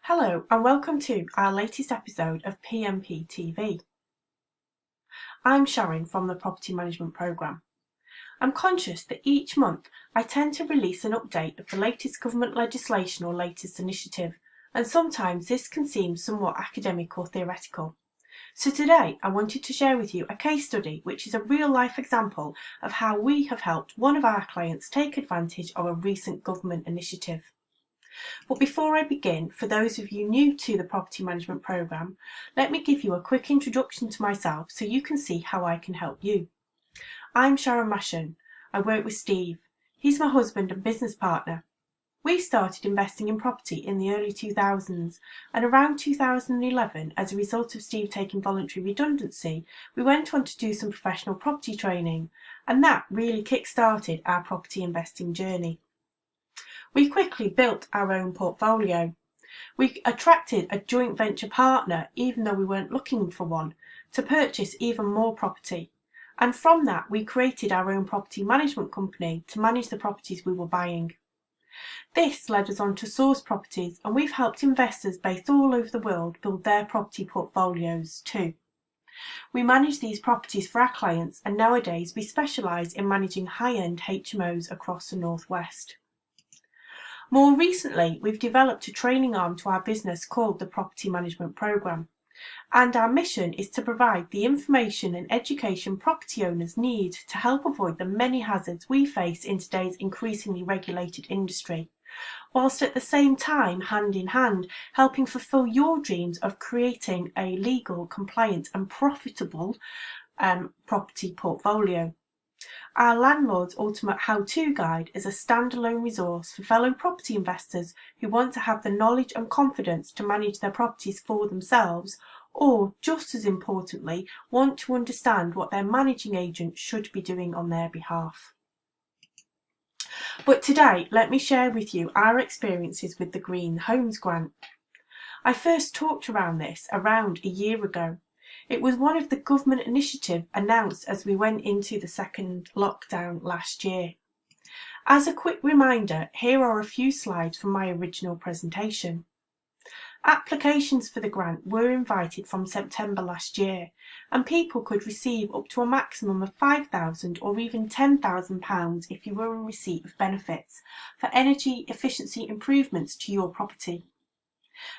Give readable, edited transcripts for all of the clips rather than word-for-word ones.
Hello and welcome to our latest episode of PMP TV. I'm Sharon from the Property Management Programme. I'm conscious that each month I tend to release an update of the latest government legislation or latest initiative, and sometimes this can seem somewhat academic or theoretical. So today I wanted to share with you a case study which is a real-life example of how we have helped one of our clients take advantage of a recent government initiative. But before I begin, for those of you new to the Property Management Programme, let me give you a quick introduction to myself so you can see how I can help you. I'm Sharon Mashon. I work with Steve. He's my husband and business partner. We started investing in property in the early 2000s, and around 2011, as a result of Steve taking voluntary redundancy, we went on to do some professional property training, and that really kick-started our property investing journey. We quickly built our own portfolio. We attracted a joint venture partner, even though we weren't looking for one, to purchase even more property. And from that, we created our own property management company to manage the properties we were buying. This led us on to source properties, and we've helped investors based all over the world build their property portfolios too. We manage these properties for our clients, and nowadays we specialise in managing high-end HMOs across the Northwest. More recently, we've developed a training arm to our business called the Property Management Programme, and our mission is to provide the information and education property owners need to help avoid the many hazards we face in today's increasingly regulated industry, whilst at the same time, hand in hand, helping fulfil your dreams of creating a legal, compliant and profitable property portfolio. Our Landlord's Ultimate How-To Guide is a standalone resource for fellow property investors who want to have the knowledge and confidence to manage their properties for themselves, or, just as importantly, want to understand what their managing agent should be doing on their behalf. But today, let me share with you our experiences with the Green Homes Grant. I first talked around this around a year ago. It was one of the government initiatives announced as we went into the second lockdown last year. As a quick reminder, here are a few slides from my original presentation. Applications for the grant were invited from September last year, and people could receive up to a maximum of £5,000 or even £10,000 if you were in receipt of benefits for energy efficiency improvements to your property.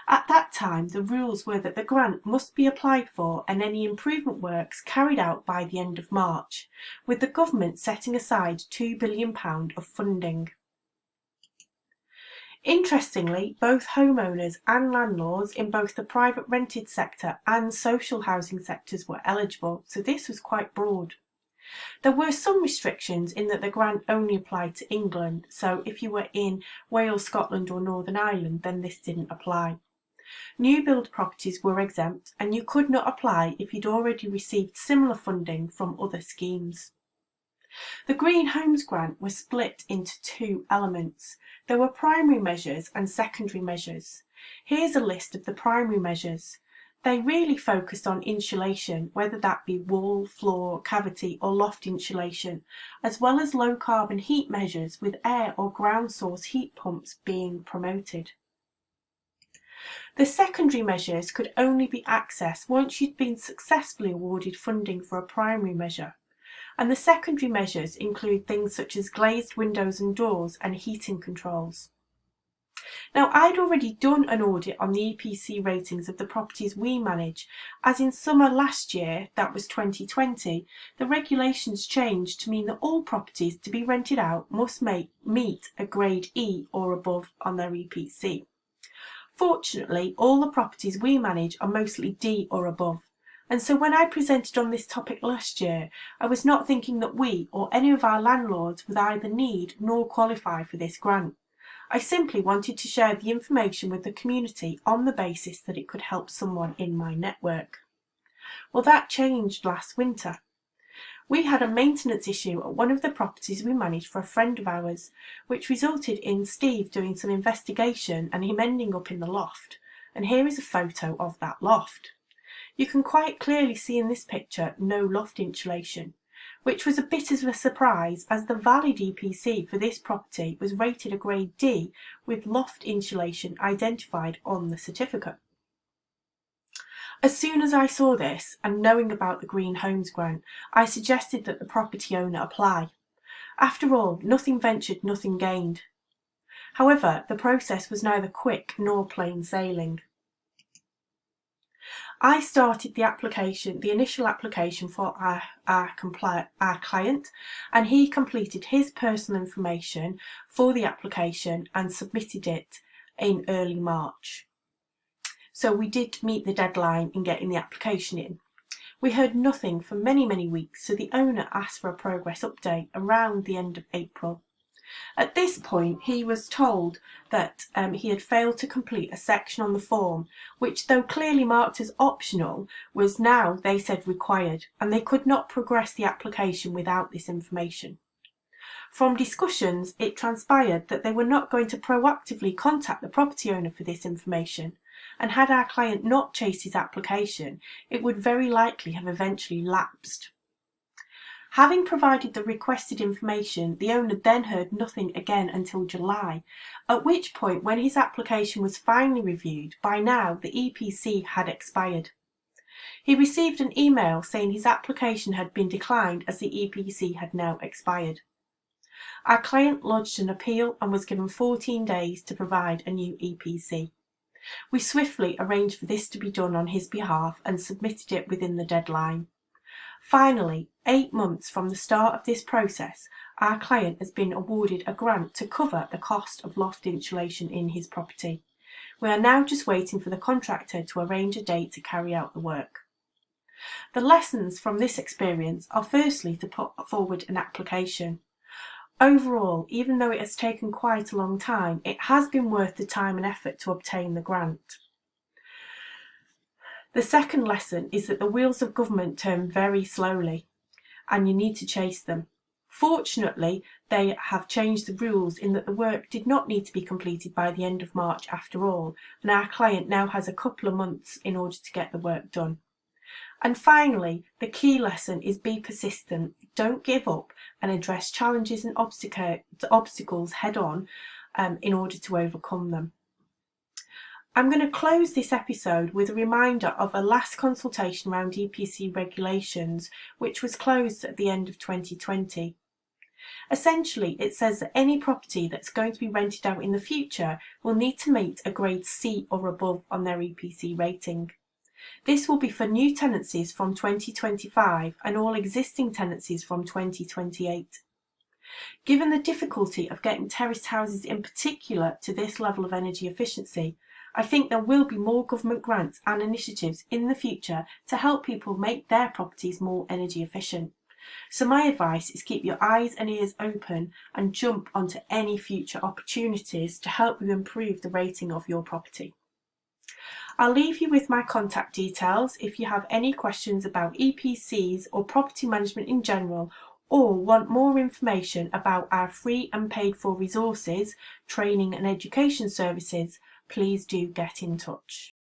At that time, the rules were that the grant must be applied for and any improvement works carried out by the end of March, with the government setting aside £2 billion of funding. Interestingly, both homeowners and landlords in both the private rented sector and social housing sectors were eligible, so this was quite broad. There were some restrictions in that the grant only applied to England, so if you were in Wales, Scotland or Northern Ireland, then this didn't apply. New build properties were exempt, and you could not apply if you'd already received similar funding from other schemes. The Green Homes Grant was split into two elements. There were primary measures and secondary measures. Here's a list of the primary measures. They really focused on insulation, whether that be wall, floor, cavity or loft insulation, as well as low carbon heat measures with air or ground source heat pumps being promoted. The secondary measures could only be accessed once you'd been successfully awarded funding for a primary measure, and the secondary measures include things such as glazed windows and doors and heating controls. Now, I'd already done an audit on the EPC ratings of the properties we manage, as in summer last year, that was 2020, the regulations changed to mean that all properties to be rented out must meet a grade E or above on their EPC. Fortunately, all the properties we manage are mostly D or above, and so when I presented on this topic last year, I was not thinking that we or any of our landlords would either need nor qualify for this grant. I simply wanted to share the information with the community on the basis that it could help someone in my network. Well, that changed last winter. We had a maintenance issue at one of the properties we managed for a friend of ours, which resulted in Steve doing some investigation and him ending up in the loft. And here is a photo of that loft. You can quite clearly see in this picture no loft insulation, which was a bit of a surprise as the valid EPC for this property was rated a grade D with loft insulation identified on the certificate. As soon as I saw this, and knowing about the Green Homes Grant, I suggested that the property owner apply. After all, nothing ventured, nothing gained. However, the process was neither quick nor plain sailing. I started the initial application for our client, and he completed his personal information for the application and submitted it in early March. So we did meet the deadline in getting the application in. We heard nothing for many weeks, so the owner asked for a progress update around the end of April. At this point, he was told that he had failed to complete a section on the form, which, though clearly marked as optional, was now, they said, required, and they could not progress the application without this information. From discussions, it transpired that they were not going to proactively contact the property owner for this information, and had our client not chased his application, it would very likely have eventually lapsed. Having provided the requested information, the owner then heard nothing again until July, at which point, when his application was finally reviewed, by now the EPC had expired. He received an email saying his application had been declined as the EPC had now expired. Our client lodged an appeal and was given 14 days to provide a new EPC. We swiftly arranged for this to be done on his behalf and submitted it within the deadline. Finally, 8 months from the start of this process, our client has been awarded a grant to cover the cost of loft insulation in his property. We are now just waiting for the contractor to arrange a date to carry out the work. The lessons from this experience are firstly to put forward an application. Overall, even though it has taken quite a long time, it has been worth the time and effort to obtain the grant. The second lesson is that the wheels of government turn very slowly, and you need to chase them. Fortunately, they have changed the rules in that the work did not need to be completed by the end of March after all, and our client now has a couple of months in order to get the work done. And finally, the key lesson is be persistent, don't give up, and address challenges and obstacles head on in order to overcome them. I'm going to close this episode with a reminder of a last consultation around EPC regulations, which was closed at the end of 2020. Essentially, it says that any property that's going to be rented out in the future will need to meet a grade C or above on their EPC rating. This will be for new tenancies from 2025 and all existing tenancies from 2028. Given the difficulty of getting terraced houses in particular to this level of energy efficiency, I think there will be more government grants and initiatives in the future to help people make their properties more energy efficient. So my advice is keep your eyes and ears open and jump onto any future opportunities to help you improve the rating of your property. I'll leave you with my contact details if you have any questions about EPCs or property management in general, or want more information about our free and paid for resources, training and education services. Please do get in touch.